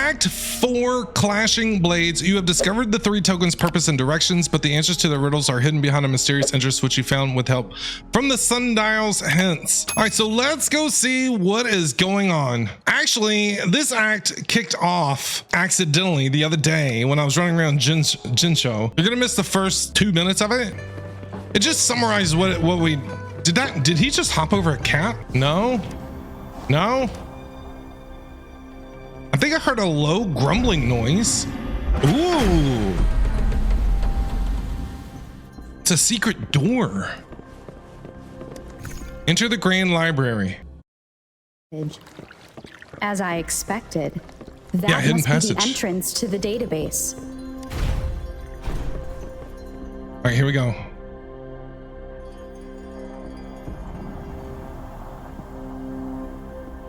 Act 4 Clashing Blades. You have discovered the 3 tokens' purpose and directions, but the answers to the riddles are hidden behind a mysterious interest which you found with help from the sundial's hints. All right, so let's go see what is going on. Actually, this act kicked off accidentally the other day when I was running around Gensho. You're gonna miss the first 2 minutes of it. It just summarized what we did. Did he just hop over a cat? No. I think I heard a low grumbling noise. Ooh. It's a secret door. Enter the Grand Library. As I expected, that hidden must passage. be the entrance to the database. All right, here we go.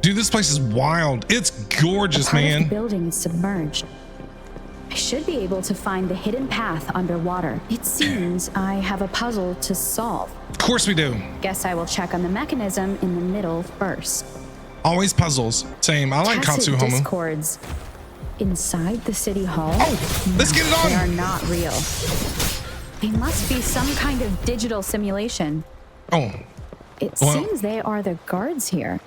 Dude, this place is wild. It's gorgeous, man. The building is submerged. I should be able to find the hidden path underwater. It seems I have a puzzle to solve. Of course we do. Guess I will check on the mechanism in the middle first. Always puzzles. Same. I like Tacit Katsuhomo. discords inside the city hall. Oh, let's get it on. They are not real. They must be some kind of digital simulation. Oh. It seems they are the guards here.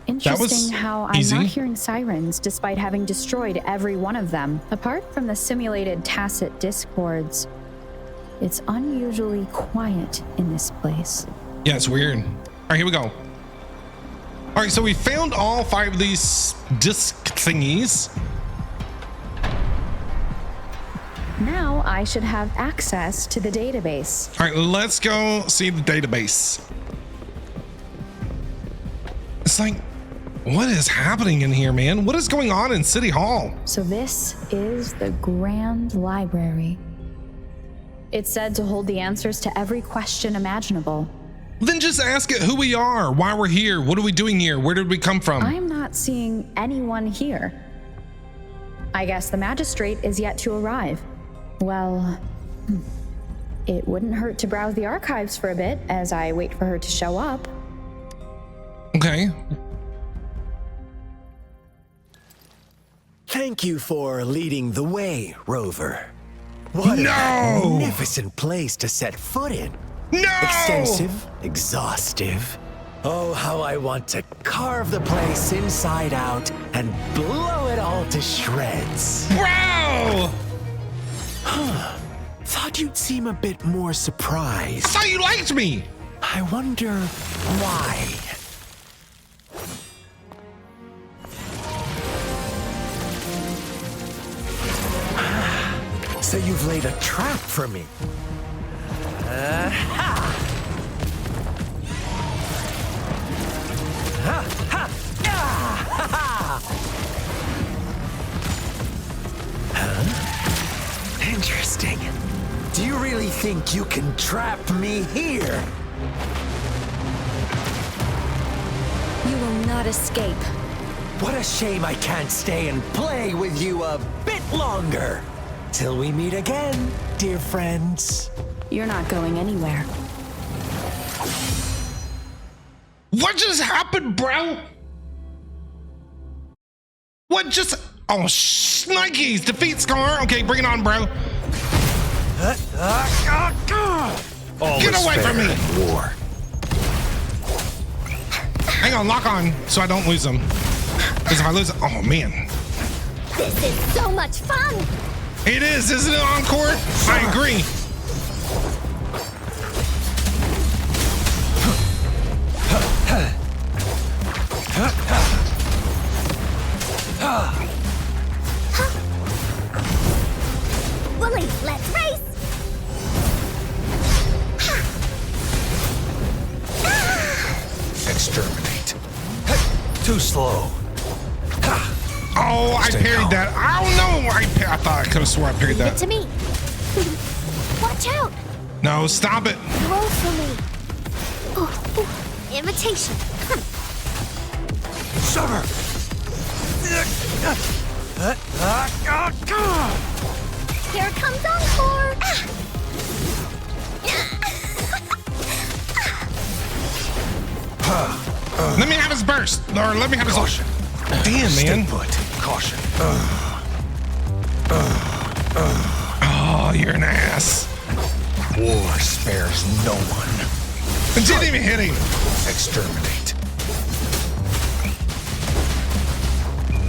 Interesting how I'm easy. not hearing sirens despite having destroyed every one of them. Apart from the simulated tacit discords, it's unusually quiet in this place. Yeah, it's weird. All right, here we go. All right, so we found all 5 of these disc thingies. Now I should have access to the database. All right, let's go see the database. It's like, what is happening in here, man? What is going on in City Hall? So this is the Grand Library. It's said to hold the answers to every question imaginable. Then just ask it who we are, why we're here, what are we doing here, where did we come from? I'm not seeing anyone here. I guess the magistrate is yet to arrive. Well, it wouldn't hurt to browse the archives for a bit as I wait for her to show up. Okay. Thank you for leading the way, Rover. What a magnificent place to set foot in. No! Extensive, exhaustive. Oh, how I want to carve the place inside out and blow it all to shreds. Bro! Thought you'd seem a bit more surprised. I thought you liked me! I wonder why. So you've laid a trap for me. Interesting. Do you really think you can trap me here? You will not escape. What a shame I can't stay and play with you a bit longer. Till we meet again, dear friends. You're not going anywhere. What just happened, bro? What just... Oh, Nikes! Defeat Scar! Okay, bring it on, bro. Get away from me! War. Hang on, lock on so I don't lose them. Because if I lose... Oh, man. This is so much fun! It is, isn't it, Encore? I agree. Bullies, let's race! Exterminate. Too slow. Oh, I Stay parried calm. that. I don't know. I thought I could have swore I parried Leave it that. to me. Watch out! No, stop it. Roll for me. Ooh, invitation. Summer. Here comes Encore! Let me have his burst. Or let me have his... Caution. Damn, Stay man. put. Caution. Oh, you're an ass. War spares no one. It didn't even hit him. Exterminate.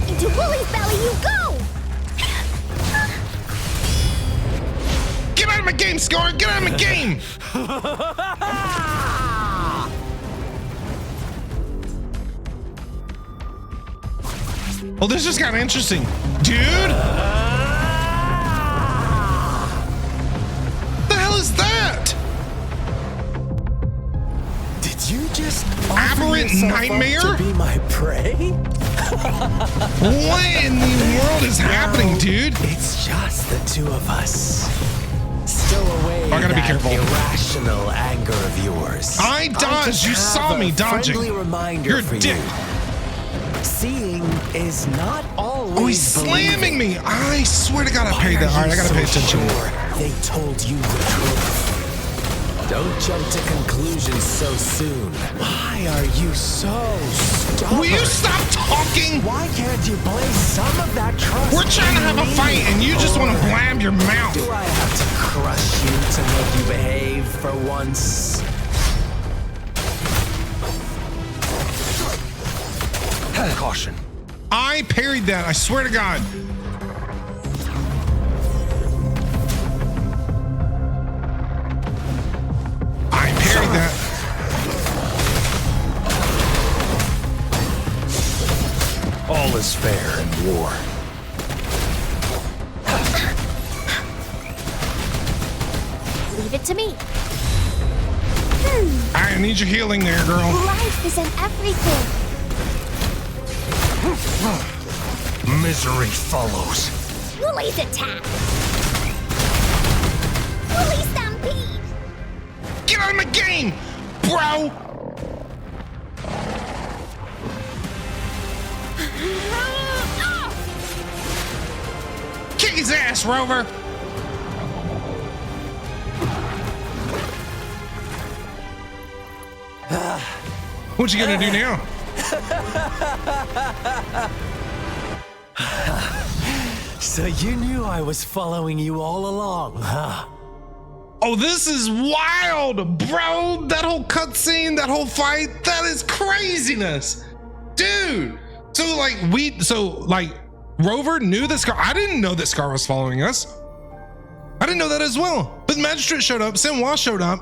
Into Wooly's belly you go! Get out of my game, Scar. Get out of my game. Well, this just got interesting. Dude. What the hell is that? Did you just Aberrant nightmare? to be my prey? What in the world is happening, dude? It's just the two of us. Still away I gotta be that careful. irrational anger of yours. I dodged. just You have saw me a dodging. friendly reminder You're a for dick. you. Seeing is not always Oh, he's slamming me. I swear to God, I paid that. All right, I gotta pay attention. Sure they told you the truth. Don't jump to conclusions so soon. Why are you so stubborn? Will you stop talking? Why can't you place some of that trust? We're trying to have a in fight, and you just me? want to blam your mouth. Do I have to crush you to make you behave for once? Caution. I parried that. I swear to God. I parried that. All is fair in war. Leave it to me. I need your healing there, girl. Life is in everything. Misery follows. Wooly's attack. Wooly stampede. Get out of my game, bro. Kick his ass, Rover. What you gonna do now? So you knew I was following you all along, huh? Oh, this is wild, bro. That whole cutscene, that whole fight, that is craziness. Dude. So Rover knew that Scar. I didn't know that Scar was following us. I didn't know that as well. But the magistrate showed up, Senwa showed up.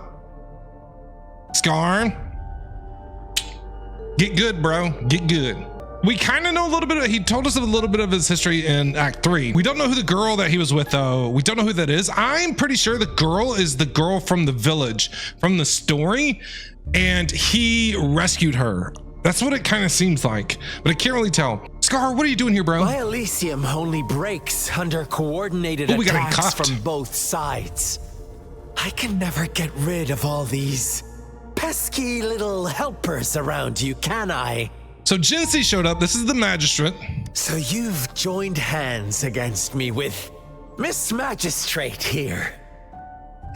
Scar. Get good, bro. Get good. We kind of know a little bit he told us a little bit of his history in Act 3. We don't know who the girl that he was with, though. We don't know who that is. I'm pretty sure the girl is the girl from the village, from the story, and he rescued her. That's what it kind of seems like, but I can't really tell. Scar, what are you doing here, bro? My Elysium only breaks under coordinated we got him attacks cuffed. from both sides. I can never get rid of all these pesky little helpers around you, can I? So Jinsei showed up. This is the magistrate. So you've joined hands against me with Miss Magistrate here.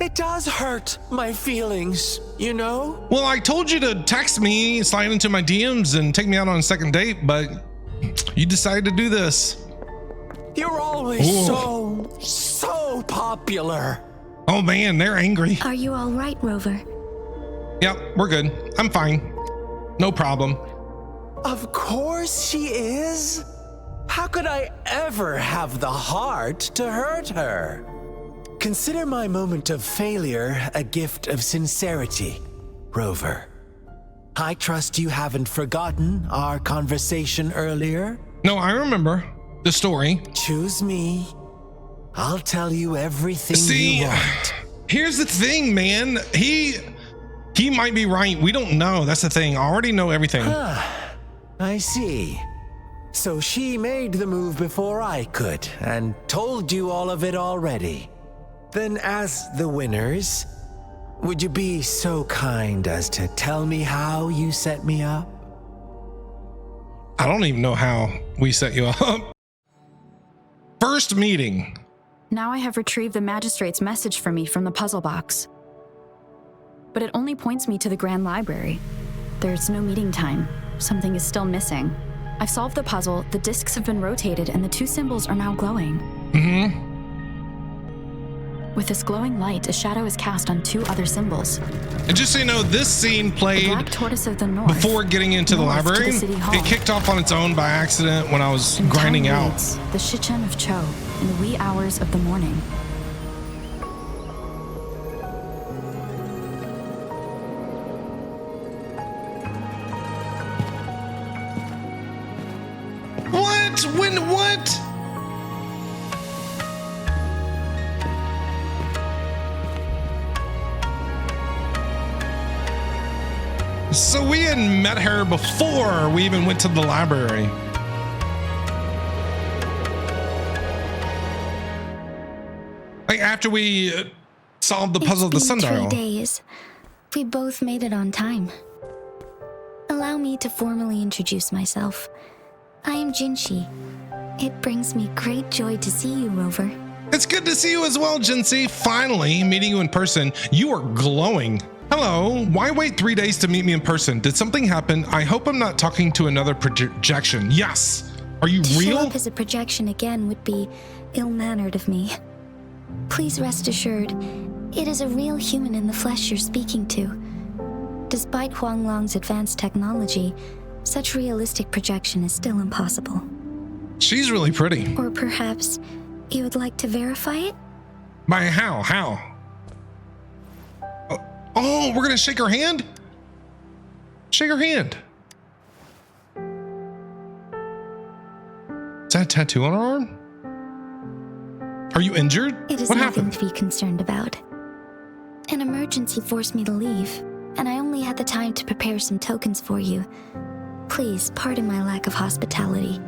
It does hurt my feelings, you know? Well, I told you to text me, slide into my DMs, and take me out on a second date, but you decided to do this. You're always Ooh. so popular. Oh man, they're angry. Are you all right, Rover? Yep, we're good. I'm fine. No problem. Of course she is. How could I ever have the heart to hurt her? Consider my moment of failure a gift of sincerity, Rover. I trust you haven't forgotten our conversation earlier. No, I remember the story. Choose me. I'll tell you everything See, you want. here's the thing, man. He might be right. We don't know. That's the thing. I already know everything. I see. So she made the move before I could and told you all of it already. Then as the winners, would you be so kind as to tell me how you set me up? I don't even know how we set you up. First meeting. Now I have retrieved the magistrate's message for me from the puzzle box. But it only points me to the Grand Library. There's no meeting time. Something is still missing. I've solved the puzzle, the discs have been rotated, and the two symbols are now glowing. With this glowing light, a shadow is cast on two other symbols. And just so you know, this scene The played Black Tortoise of the North. before getting into the north to library. City Hall. It kicked off on its own by accident when I was And grinding time out. reads the Shichen of Cho in the wee hours of the morning. What? When? What? So we had met her before we even went to the library. Like after we solved the puzzle of the It's been sundial. 3 days. We both made it on time. Allow me to formally introduce myself. I am Jinshi. It brings me great joy to see you, Rover. It's good to see you as well, Jinsei. Finally, meeting you in person. You are glowing. Hello. Why wait 3 days to meet me in person? Did something happen? I hope I'm not talking to another projection. Yes. Are you To show real? up as a projection again would be ill-mannered of me. Please rest assured, it is a real human in the flesh you're speaking to. Despite Huanglong's advanced technology, such realistic projection is still impossible. She's really pretty. Or perhaps you would like to verify it? By how? How? Oh, we're gonna shake her hand? Shake her hand. Is that a tattoo on her arm? Are you injured? It is What nothing happened? to be concerned about. An emergency forced me to leave, and I only had the time to prepare some tokens for you. Please pardon my lack of hospitality.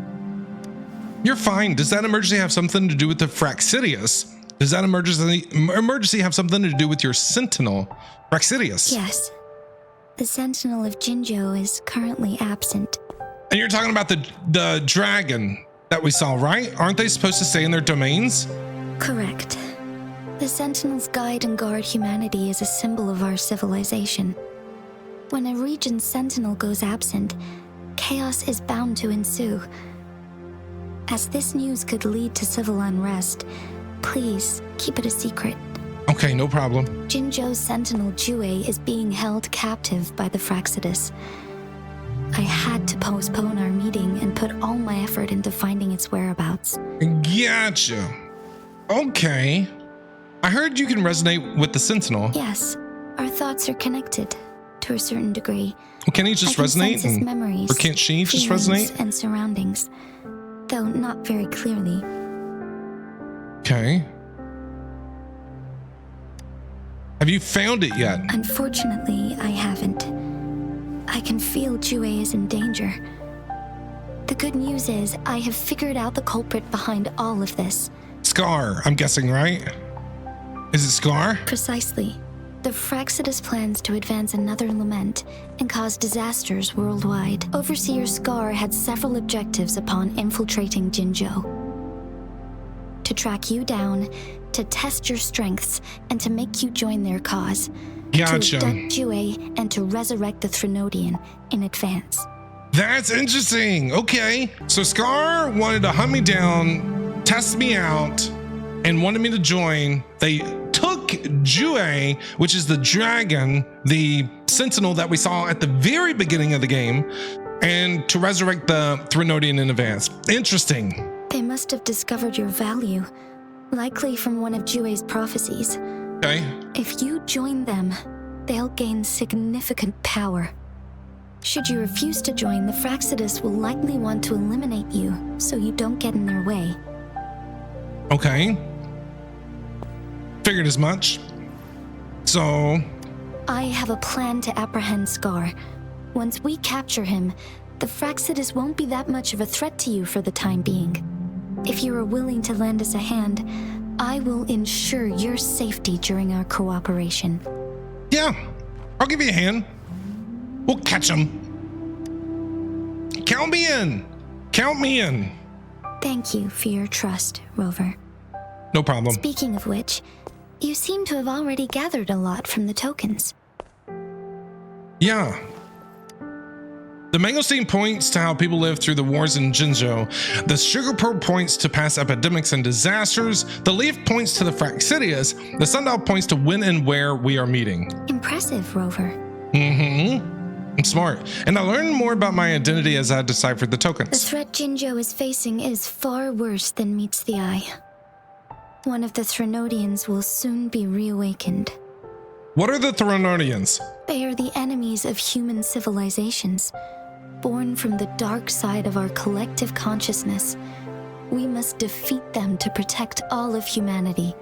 You're fine. Does that emergency have something to do with the Fraxidius? Does that emergency have something to do with your Sentinel, Fraxidius? Yes. The Sentinel of Jinzhou is currently absent. And you're talking about the dragon that we saw, right? Aren't they supposed to stay in their domains? Correct. The Sentinels guide and guard humanity as a symbol of our civilization. When a region's Sentinel goes absent, chaos is bound to ensue. As this news could lead to civil unrest, please keep it a secret. Okay, no problem. Jinzhou's Sentinel Jue is being held captive by the Fraxidus. I had to postpone our meeting and put all my effort into finding its whereabouts. Gotcha. Okay. I heard you can resonate with the Sentinel. Yes, our thoughts are connected to a certain degree. Can he just I can resonate? sense his memories, Or can't she just feelings, resonate? and surroundings, though not very clearly. Okay. Have you found it yet? Unfortunately, I haven't. I can feel Jue is in danger. The good news is I have figured out the culprit behind all of this. Scar, I'm guessing, right? Is it Scar? Precisely. The Fraxidus plans to advance another lament and cause disasters worldwide. Overseer Scar had several objectives upon infiltrating Jinzhou. To track you down, to test your strengths, and to make you join their cause. Gotcha. To abduct Jue and to resurrect the Threnodian in advance. That's interesting. Okay. So Scar wanted to hunt me down, test me out, and wanted me to join. They took Jue, which is the dragon, the sentinel that we saw at the very beginning of the game, and to resurrect the Threnodian in advance. Interesting. They must have discovered your value, likely from one of Jue's prophecies. Okay. If you join them, they'll gain significant power. Should you refuse to join, the Fraxidus will likely want to eliminate you so you don't get in their way. Okay. Figured as much. So, I have a plan to apprehend Scar. Once we capture him, the Fraxidus won't be that much of a threat to you for the time being. If you are willing to lend us a hand, I will ensure your safety during our cooperation. yeah, I'll give you a hand. We'll catch him. Count me in. Count me in. Thank you for your trust, Rover. No problem. Speaking of which, you seem to have already gathered a lot from the tokens. Yeah. The mangosteen points to how people live through the wars in Jinzhou. The sugar pearl points to past epidemics and disasters. The leaf points to the Fraxidius. The sundial points to when and where we are meeting. Impressive, Rover. I'm smart. And I learned more about my identity as I deciphered the The tokens. threat Jinzhou is facing is far worse than meets the eye. One of the Threnodians will soon be reawakened. What are the Threnodians? They are the enemies of human civilizations, born from the dark side of our collective consciousness. We must defeat them to protect all of humanity.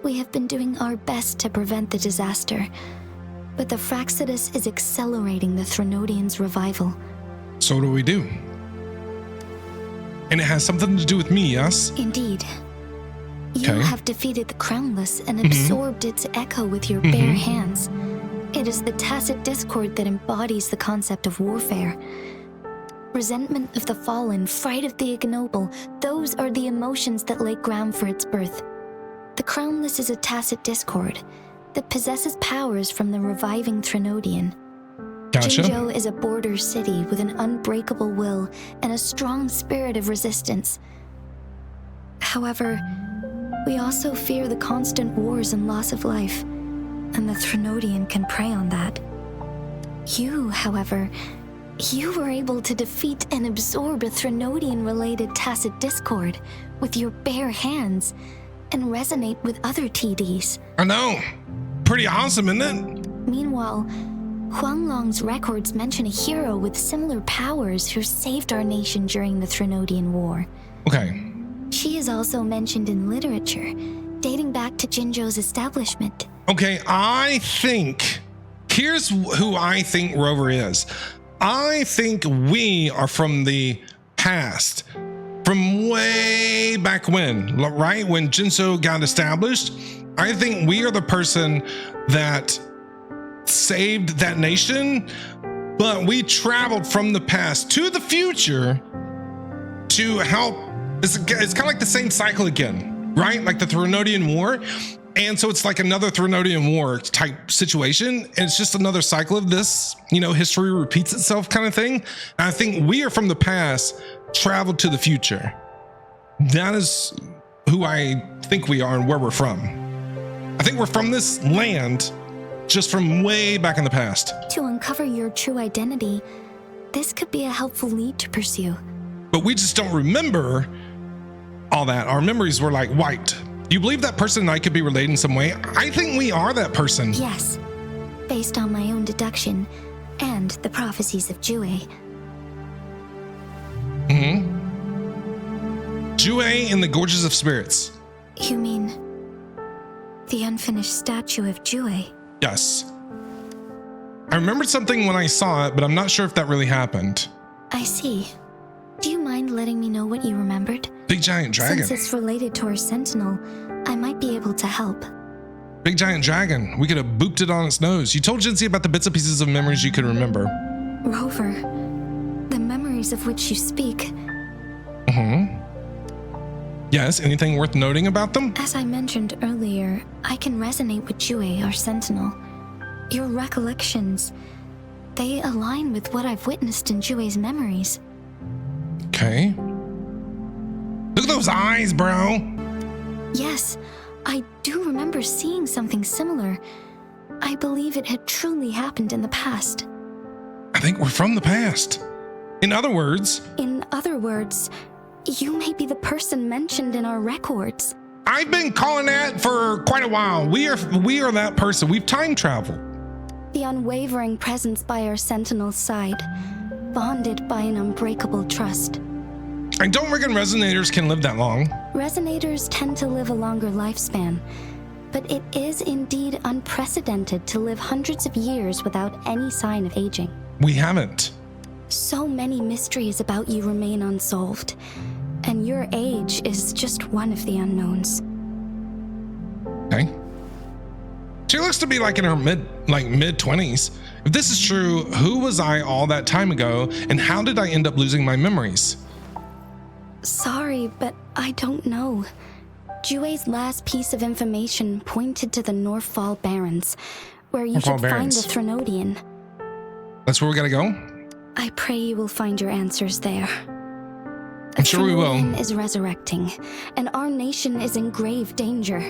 We have been doing our best to prevent the disaster, but the Fraxidus is accelerating the Threnodians' revival. So what do we do? And it has something to do with me, yes? Indeed. You Okay. have defeated the Crownless and absorbed its echo with your bare hands. It is the tacit discord that embodies the concept of warfare. Resentment of the fallen, fright of the ignoble, those are the emotions that lay ground for its birth. The Crownless is a tacit discord that possesses powers from the reviving Threnodian. Gotcha. Jinzhou is a border city with an unbreakable will and a strong spirit of resistance. However, we also fear the constant wars and loss of life, and the Threnodian can prey on that. You, however, you were able to defeat and absorb a Threnodian-related tacit discord with your bare hands and resonate with other TDs. I know. Pretty awesome, isn't it? Meanwhile, Huanglong's records mention a hero with similar powers who saved our nation during the Threnodian War. Okay. She is also mentioned in literature, dating back to Jinzhou's establishment. Okay, here's who I think Rover is. I think we are from the past, from way back when, right? When Jinzhou got established. I think we are the person that saved that nation, but we traveled from the past to the future to help. It's kind of like the same cycle again, right? Like the Threnodian War. And so it's like another Threnodian War type situation. And it's just another cycle of this, history repeats itself kind of thing. And I think we are from the past, traveled to the future. That is who I think we are and where we're from. I think we're from this land, just from way back in the past. To uncover your true identity, this could be a helpful lead to pursue. But we just don't remember all that. Our memories were like wiped. Do you believe that person and I could be related in some way? I think we are that person. Yes, based on my own deduction and the prophecies of Jue. Jue in the Gorges of Spirits. You mean the unfinished statue of Jue? Yes. I remembered something when I saw it, but I'm not sure if that really happened. I see. Do you mind letting me know what you remembered? Big giant dragon. Since it's related to our sentinel, I might be able to help. Big giant dragon. We could have booped it on its nose. You told Jinxie about the bits and pieces of memories you could remember. Rover, the memories of which you speak. Yes, anything worth noting about them? As I mentioned earlier, I can resonate with Jue, our sentinel. Your recollections, they align with what I've witnessed in Jue's memories. Okay. Look at those eyes, bro. Yes, I do remember seeing something similar. I believe it had truly happened in the past. I think we're from the past. In other words, you may be the person mentioned in our records. I've been calling that for quite a while. We are that person. We've time traveled. The unwavering presence by our sentinel's side, bonded by an unbreakable trust. I don't reckon resonators can live that long. Resonators tend to live a longer lifespan, but it is indeed unprecedented to live hundreds of years without any sign of aging. We haven't. So many mysteries about you remain unsolved, and your age is just one of the unknowns. Okay. She looks to be like in her mid-20s. If this is true, who was I all that time ago, and how did I end up losing my memories? Sorry, but I don't know. Jue's last piece of information pointed to the Northfall Barrens, where you should find the Threnodian. That's where we gotta go? I pray you will find your answers there. I'm sure we will. Throne is resurrecting, and our nation is in grave danger.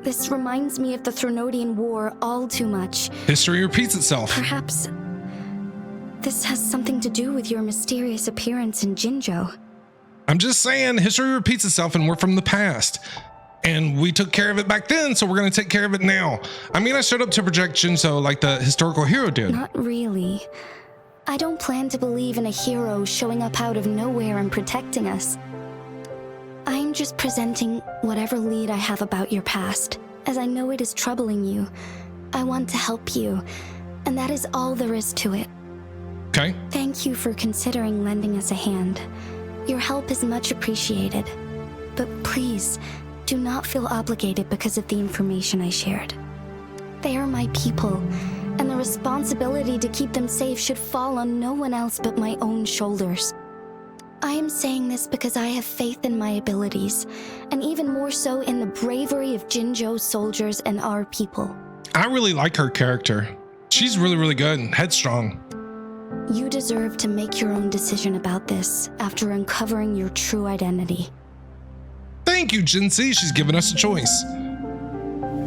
This reminds me of the Thronodian War all too much. History repeats itself. Perhaps this has something to do with your mysterious appearance in Jinzhou. I'm just saying, history repeats itself and we're from the past. And we took care of it back then, so we're going to take care of it now. I mean, I showed up to project Jinzhou like the historical hero did. Not really. I don't plan to believe in a hero showing up out of nowhere and protecting us. I'm just presenting whatever lead I have about your past, as I know it is troubling you. I want to help you, and that is all there is to it. Okay. Thank you for considering lending us a hand. Your help is much appreciated. But please, do not feel obligated because of the information I shared. They are my people, and the responsibility to keep them safe should fall on no one else but my own shoulders. I am saying this because I have faith in my abilities, and even more so in the bravery of Jinzhou's soldiers and our people. I really like her character. She's really, really good and headstrong. You deserve to make your own decision about this after uncovering your true identity. Thank you, Jinsei. She's given us a choice.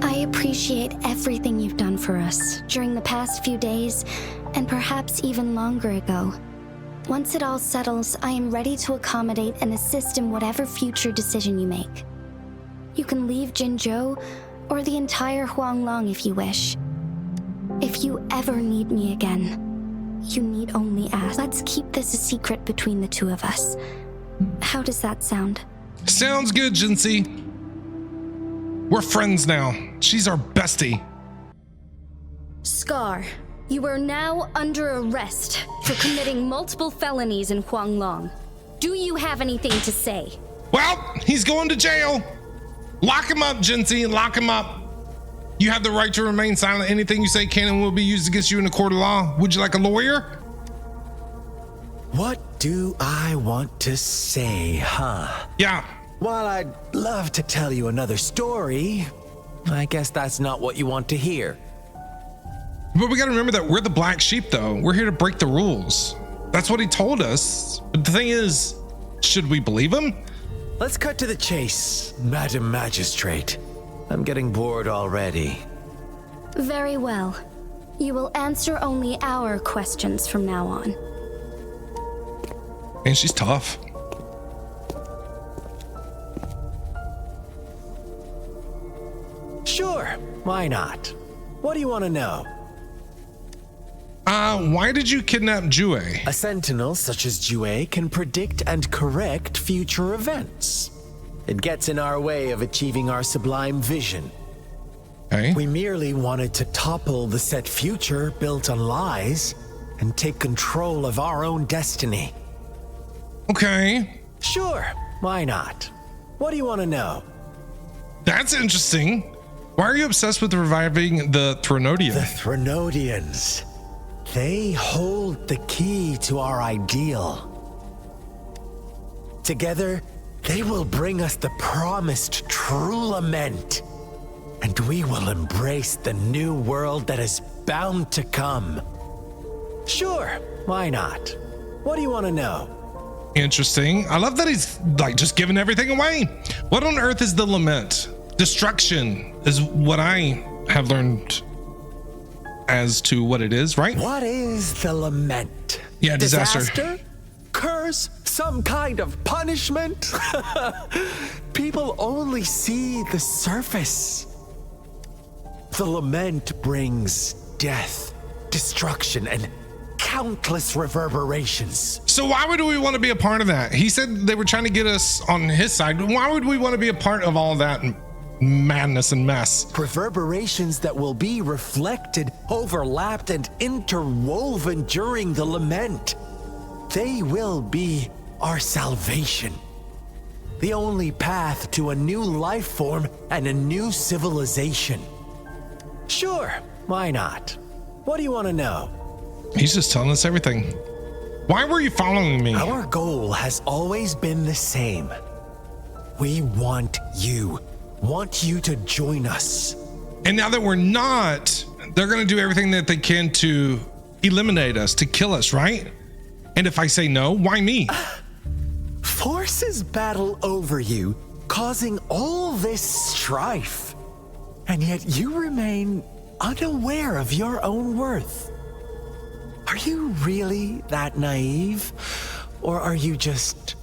I appreciate everything you've done for us during the past few days, and perhaps even longer ago. Once it all settles, I am ready to accommodate and assist in whatever future decision you make. You can leave Jinzhou or the entire Huanglong if you wish. If you ever need me again, you need only ask. Let's keep this a secret between the two of us. How does that sound? Sounds good, Jinsei. We're friends now. She's our bestie. Scar, you are now under arrest for committing multiple felonies in Huanglong. Do you have anything to say? Well, he's going to jail. Lock him up, Jinsei, lock him up. You have the right to remain silent. Anything you say can and will be used against you in a court of law. Would you like a lawyer? What do I want to say, huh? Yeah. While I'd love to tell you another story, I guess that's not what you want to hear. But we got to remember that we're the black sheep, though. We're here to break the rules. That's what he told us. But the thing is, should we believe him? Let's cut to the chase, Madam Magistrate. I'm getting bored already. Very well. You will answer only our questions from now on. Man, she's tough. Sure, why not? What do you want to know? Why did you kidnap Jue? A sentinel such as Jue can predict and correct future events. It gets in our way of achieving our sublime vision. Okay. We merely wanted to topple the set future built on lies and take control of our own destiny. Okay. Sure, why not? What do you want to know? That's interesting. Why are you obsessed with reviving the Thronodia? The Thronodians. They hold the key to our ideal. Together, they will bring us the promised true lament, and we will embrace the new world that is bound to come. Sure, why not? What do you want to know? Interesting. I love that he's like just giving everything away. What on earth is the lament? Destruction is what I have learned as to what it is, right? What is the lament? Yeah, disaster. Curse? Some kind of punishment? People only see the surface. The lament brings death, destruction, and countless reverberations. So why would we want to be a part of that? He said they were trying to get us on his side. Why would we want to be a part of all that madness and mess? Reverberations that will be reflected, overlapped, and interwoven during the lament. They will be our salvation. The only path to a new life form and a new civilization. Sure, why not? What do you want to know? He's just telling us everything. Why were you following me? Our goal has always been the same. We want you to join us. And now that we're not, they're going to do everything that they can to eliminate us, to kill us, right? And if I say no, why me? Forces battle over you, causing all this strife. And yet you remain unaware of your own worth. Are you really that naive? Or are you just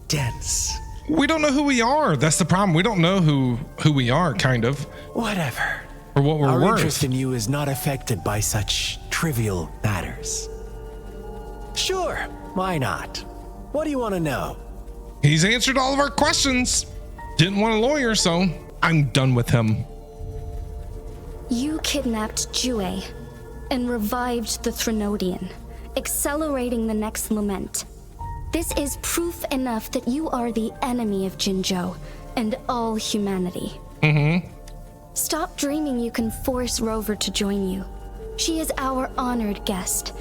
dense? We don't know who we are. That's the problem. We don't know who we are, kind of. Whatever. Or what we're Our worth. interest in you is not affected by such trivial matters. Sure, why not? What do you want to know? He's answered all of our questions. Didn't want a lawyer, so I'm done with him. You kidnapped Jue and revived the Threnodian, accelerating the next lament. This is proof enough that you are the enemy of Jinzhou and all humanity. Stop dreaming you can force Rover to join you. She is our honored guest,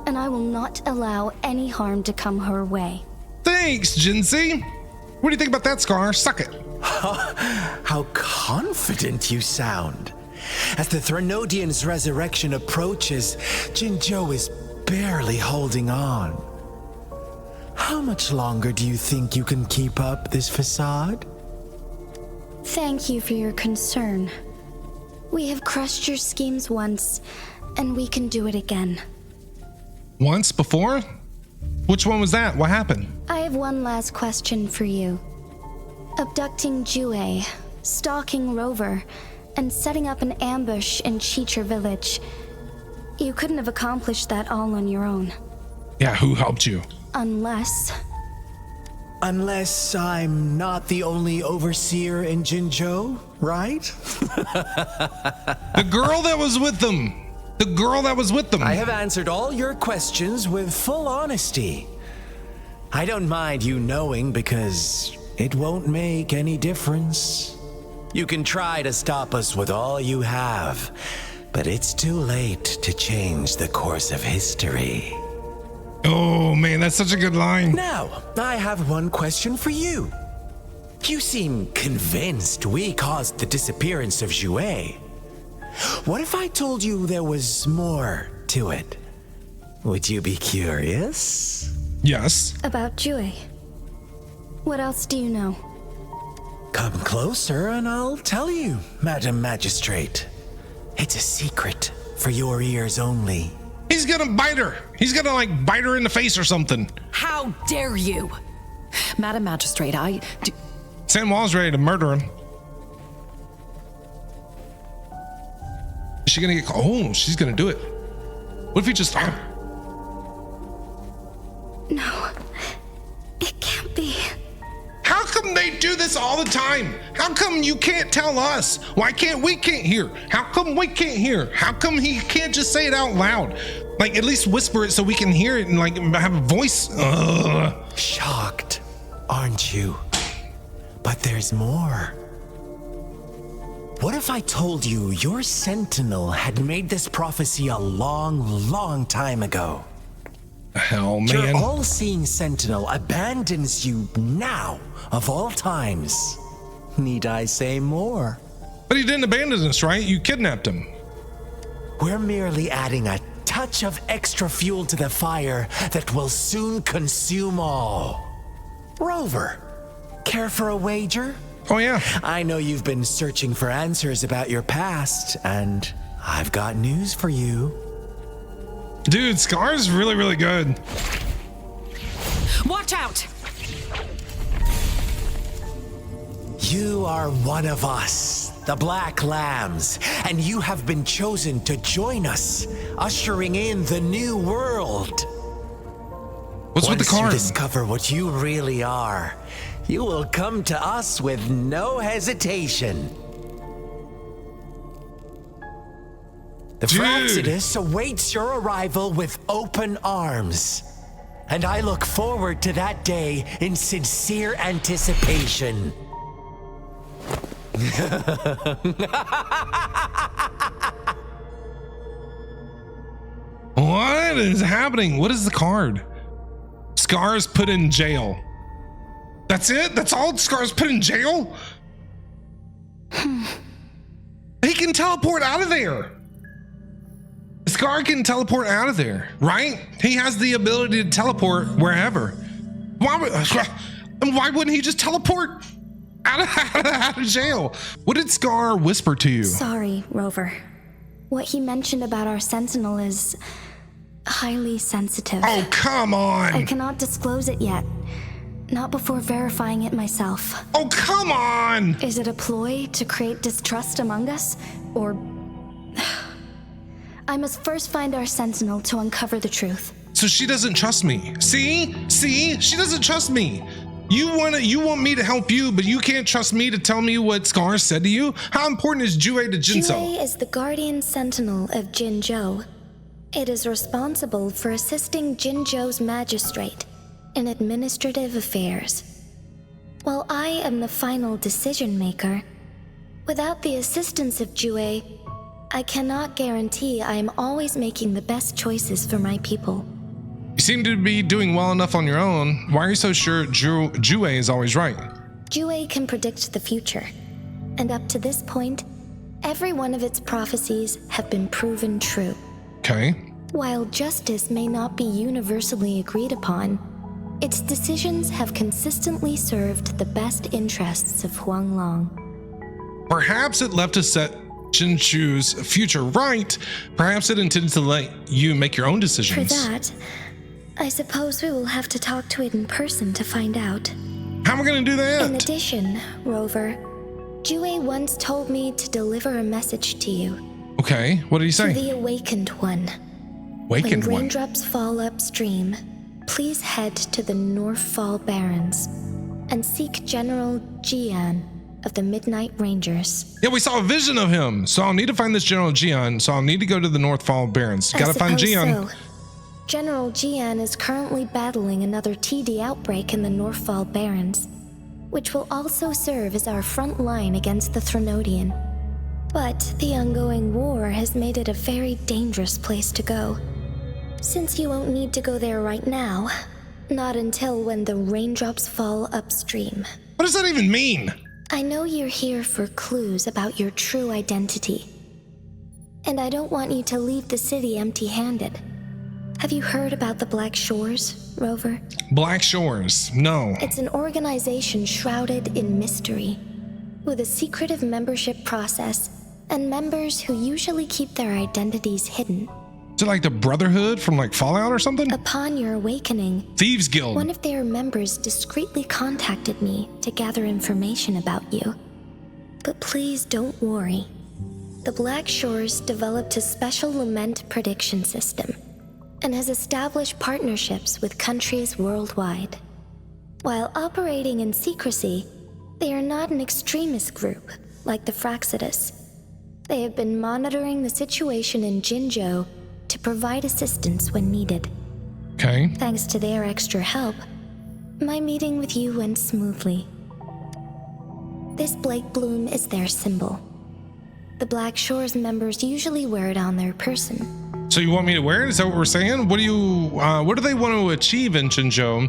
and I will not allow any harm to come her way. Thanks, Jinsei. What do you think about that, Scar? Suck it. How confident you sound. As the Threnodian's resurrection approaches, Jinzhou is barely holding on. How much longer do you think you can keep up this facade? Thank you for your concern. We have crushed your schemes once, and we can do it again. Once before? Which one was that? What happened? I have one last question for you. Abducting Jue, stalking Rover, and setting up an ambush in Cheecher village. You couldn't have accomplished that all on your own. Yeah, who helped you? Unless I'm not the only overseer in Jinzhou, right? The girl that was with them. The girl that was with them. I have answered all your questions with full honesty. I don't mind you knowing because it won't make any difference. You can try to stop us with all you have, but it's too late to change the course of history. Oh man, that's such a good line. Now, I have one question for you. You seem convinced we caused the disappearance of Jue. What if I told you there was more to it? Would you be curious? Yes. about Jue. What else do you know? Come closer and I'll tell you, Madam Magistrate. It's a secret for your ears only. He's gonna bite her. He's gonna like bite her in the face or something. How dare you? Madam Magistrate, San Juan's ready to murder him. Is she gonna get? Oh, she's gonna do it. What if he just? No, it can't be. How come they do this all the time? How come you can't tell us? Why can't we can't hear? How come we can't hear? How come he can't just say it out loud? Like at least whisper it so we can hear it and like have a voice. Shocked, aren't you? But there's more. What if I told you your sentinel had made this prophecy a long, long time ago? Hell, Your man. all-seeing sentinel abandons you now, of all times. Need I say more? But he didn't abandon us, right? You kidnapped him. We're merely adding a touch of extra fuel to the fire that will soon consume all. Rover, care for a wager? Oh yeah. I know you've been searching for answers about your past, and I've got news for you. Dude, Scar's really, really good. watch out! You are one of us, the Black Lambs, and you have been chosen to join us, ushering in the new world. What's with the Once you card? discover what you really are, you will come to us with no hesitation. The Dude. Fraxidus awaits your arrival with open arms. And I look forward to that day in sincere anticipation. What is happening? What is the card? Scar's put in jail. That's it? That's all? Scar's put in jail? He can teleport out of there. Scar can teleport out of there, right? He has the ability to teleport wherever. Why wouldn't he just teleport out of jail? What did Scar whisper to you? Sorry, Rover. What he mentioned about our sentinel is highly sensitive. Oh, come I on. cannot disclose it yet. Not before verifying it myself. Oh, come on. Is it a ploy to create distrust among us? Or... I must first find our sentinel to uncover the truth. So she doesn't trust me. See? She doesn't trust me. You want me to help you, but you can't trust me to tell me what Scar said to you? How important is Jue to Jinso? Jue is the guardian sentinel of Jinzhou. It is responsible for assisting Jinzhou's magistrate in administrative affairs. While I am the final decision maker, without the assistance of Jue, I cannot guarantee I am always making the best choices for my people. You seem to be doing well enough on your own. Why are you so sure Jue is always right? Jue can predict the future, and up to this point, every one of its prophecies have been proven true. Okay. While justice may not be universally agreed upon, its decisions have consistently served the best interests of Huanglong. Perhaps it left to set Jinchu's future right. Perhaps it intended to let you make your own For decisions. that, I suppose we will have to talk to it in person to find out. How am I going to do that? In addition, Rover, Jue once told me to deliver a message to you. Okay, what did he To say? the Awakened One. Wakened When one. raindrops fall upstream, please head to the Northfall Barrens and seek General Jian of the Midnight Rangers. Yeah, we saw a vision of him. So I'll need to find this General Jian. So I'll need to go to the Northfall Barrens. I Gotta find suppose Jian. so. General Jian is currently battling another TD outbreak in the Northfall Barrens, which will also serve as our front line against the Threnodian. But the ongoing war has made it a very dangerous place to go. Since you won't need to go there right now, not until when the raindrops fall upstream. What does that even mean? I know you're here for clues about your true identity. And I don't want you to leave the city empty-handed. Have you heard about the Black Shores, Rover? Black Shores. No. It's an organization shrouded in mystery, with a secretive membership process and members who usually keep their identities hidden. Is it like the Brotherhood from like Fallout or something? Upon your awakening, Thieves Guild. one of their members discreetly contacted me to gather information about you. But please don't worry. The Black Shores developed a special lament prediction system and has established partnerships with countries worldwide. While operating in secrecy, they are not an extremist group like the Fraxidus. They have been monitoring the situation in Jinzhou to provide assistance when needed. Okay. Thanks to their extra help, my meeting with you went smoothly. This Blake Bloom is their symbol. The Black Shores members usually wear it on their person. So you want me to wear it? Is that what we're saying? What do they want to achieve in Jinzhou?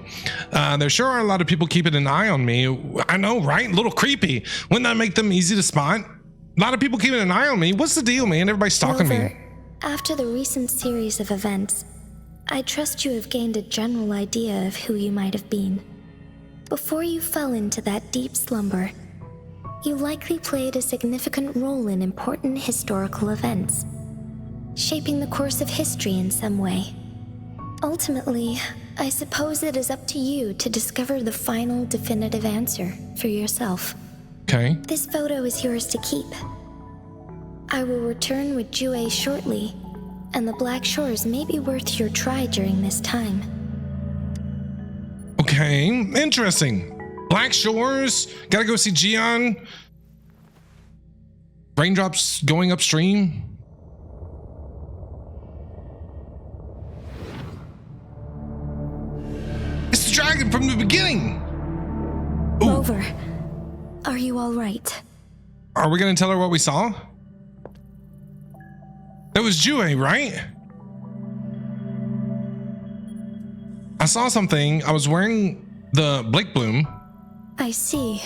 There sure are a lot of people keeping an eye on me. I know, right? A little creepy. Wouldn't that make them easy to spot? A lot of people keeping an eye on me. What's the deal, man? Everybody's stalking Rover, me. after the recent series of events, I trust you have gained a general idea of who you might have been. Before you fell into that deep slumber, you likely played a significant role in important historical events, shaping the course of history in some way. Ultimately, I suppose it is up to you to discover the final definitive answer for yourself. Okay. This photo is yours to keep. I will return with Jue shortly, and the Black Shores may be worth your try during this time. Okay. Interesting. Black Shores. Gotta go see Jian. Raindrops going upstream. It's the dragon from the beginning. Ooh. Rover, are you all right? Are we gonna tell her what we saw? That was Jue, right? I saw something. I was wearing the Blake Bloom. I see.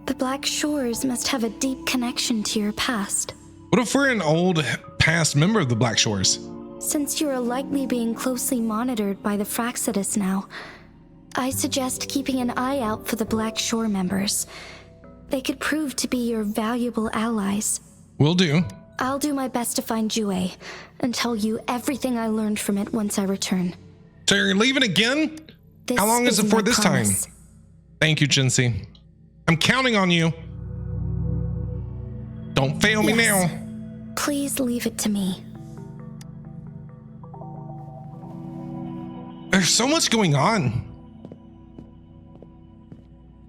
The Black Shores must have a deep connection to your past. What if we're an old past member of the Black Shores. Since you are likely being closely monitored by the Fraxidus now, I suggest keeping an eye out for the Black Shore members. They could prove to be your valuable allies. Will do. I'll do my best to find Jue and tell you everything I learned from it once I return. So you're leaving again? This How long is it for my this promise. time? Thank you, Jinsey. I'm counting on you. Don't fail me Yes. now. Please leave it to me. There's so much going on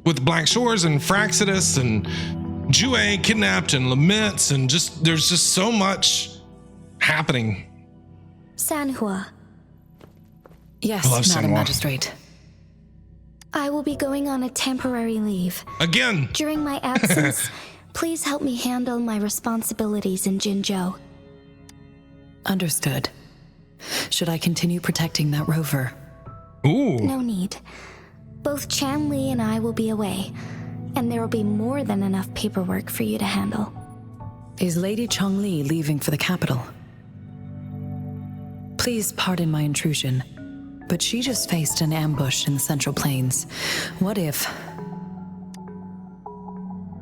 with Black Shores and Fraxidus and Jue kidnapped and laments, and there's just so much happening. Sanhua, Yes, I love Madam Senwa. Magistrate. I will be going on a temporary leave. Again. During my absence, please help me handle my responsibilities in Jinzhou. Understood. Should I continue protecting that rover? Ooh. No need. Both Chan Li and I will be away, and there will be more than enough paperwork for you to handle. Is Lady Chongli leaving for the capital? Please pardon my intrusion, but she just faced an ambush in the Central Plains. What if...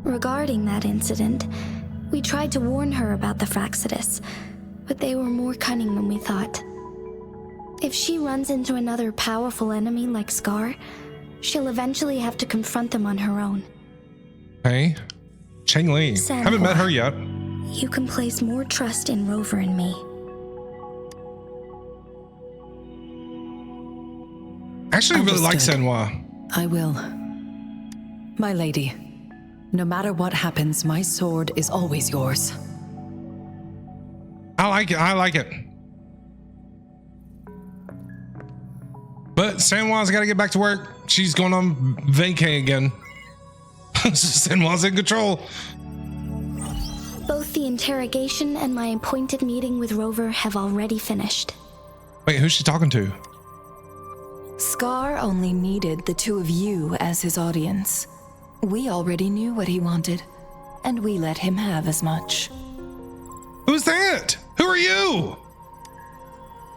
Regarding that incident, we tried to warn her about the Fraxidus, but they were more cunning than we thought. If she runs into another powerful enemy like Scar, she'll eventually have to confront them on her own. Hey, Cheng Li. Sanhua. Haven't met her yet. You can place more trust in Rover and me. Actually, I really like Understood. Senwa. I will. My lady, no matter what happens, my sword is always yours. I like it. I like it. But Senwa's got to get back to work. She's going on vacay again. Senwa's in control. Both the interrogation and my appointed meeting with Rover have already finished. Wait, who's she talking to? Scar only needed the two of you as his audience. We already knew what he wanted, and we let him have as much. Who's that? Who are you?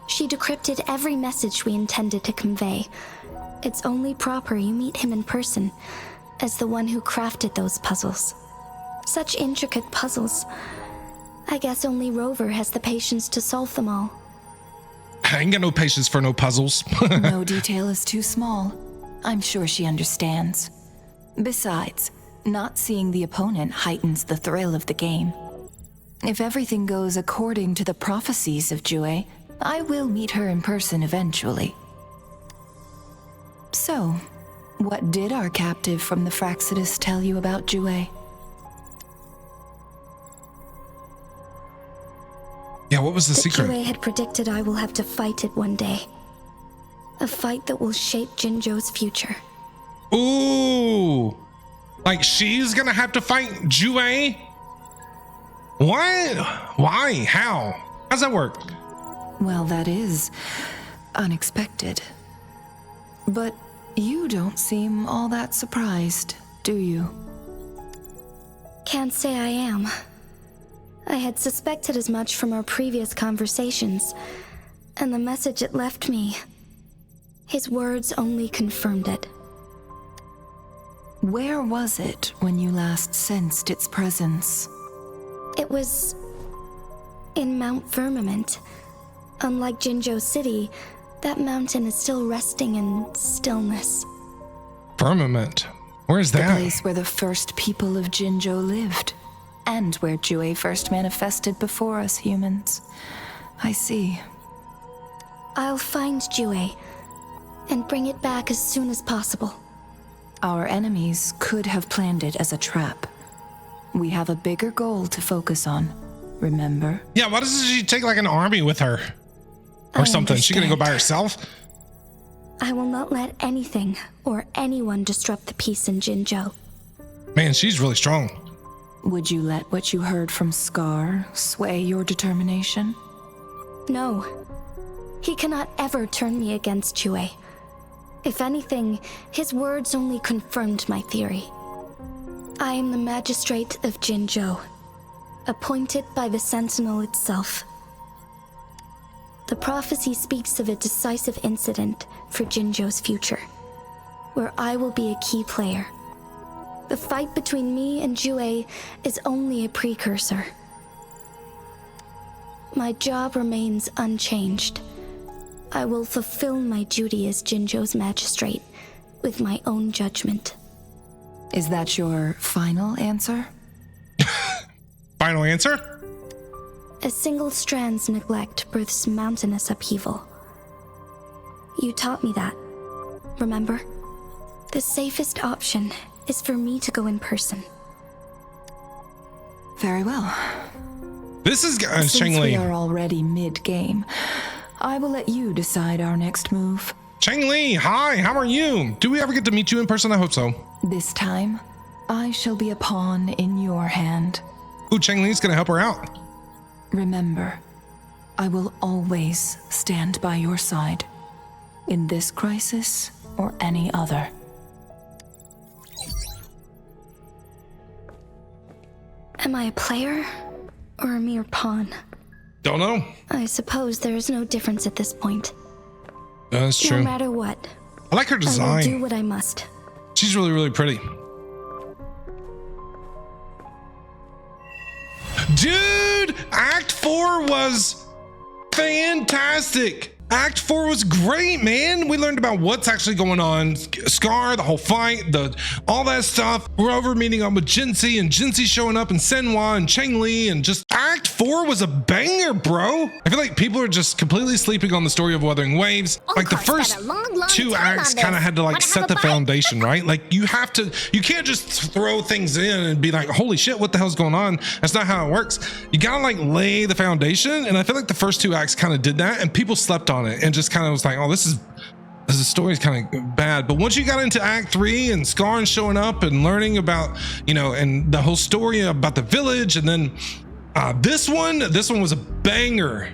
She decrypted every message we intended to convey. It's only proper you meet him in person, as the one who crafted those puzzles. Such intricate puzzles. I guess only Rover has the patience to solve them all. I ain't got no patience for no puzzles. No detail is too small. I'm sure she understands. Besides, not seeing the opponent heightens the thrill of the game. If everything goes according to the prophecies of Jue, I will meet her in person eventually. So, what did our captive from the Fraxidus tell you about Jue? Yeah, what was the secret? Jue had predicted I will have to fight it one day. A fight that will shape Jinzhou's future. Ooh. Like she's gonna have to fight Jue? What? Why? How? How's that work? Well, that is unexpected. But you don't seem all that surprised, do you? Can't say I am. I had suspected as much from our previous conversations, and the message it left me. His words only confirmed it. Where was it when you last sensed its presence? It was in Mount Firmament. Unlike Jinzhou City, that mountain is still resting in stillness. Firmament. Where's The that? place where the first people of Jinzhou lived, and where Jue first manifested before us humans. I see. I'll find Jue and bring it back as soon as possible. Our enemies could have planned it as a trap. We have a bigger goal to focus on, remember? Yeah, why doesn't she take like an army with her? Or I something? She gonna go by understand. herself? I will not let anything or anyone disrupt the peace in Jinzhou. Man, she's really strong. Would you let what you heard from Scar sway your determination? No. He cannot ever turn me against Jue. If anything, his words only confirmed my theory. I am the magistrate of Jinzhou, appointed by the Sentinel itself. The prophecy speaks of a decisive incident for Jinzhou's future, where I will be a key player. The fight between me and Jue is only a precursor. My job remains unchanged. I will fulfill my duty as Jinzhou's magistrate with my own judgment. Is that your final answer? Final answer? A single strand's neglect births mountainous upheaval. You taught me that, remember? The safest option is for me to go in person. Very well. This is Since Cheng Li. we are already mid-game, I will let you decide our next move. Cheng Li, hi, how are you? Do we ever get to meet you in person? I hope so. This time, I shall be a pawn in your hand. Ooh, Cheng Li's gonna help her out. Remember, I will always stand by your side, in this crisis or any other. Am I a player or a mere pawn? Don't know. I suppose there is no difference at this point. That's No true. matter what, I like her I will do design. what I must. She's really, really pretty. Dude, Act 4 was fantastic. Act 4 was great, man. We learned about what's actually going on. Scar, the whole fight, all that stuff. Rover meeting up with Jinxie and Jinxie showing up and Senwa and Cheng Li, and just Act 4 was a banger, bro. I feel like people are just completely sleeping on the story of Wuthering Waves. Like the first two acts kind of had to like set the foundation, right? Like you can't just throw things in and be like, holy shit, what the hell's going on? That's not how it works. You gotta like lay the foundation. And I feel like the first two acts kind of did that, and people slept on it and just kind of was like, oh, this story's kind of bad. But once you got into Act 3 and Scar showing up and learning about, and the whole story about the village, and then this one was a banger.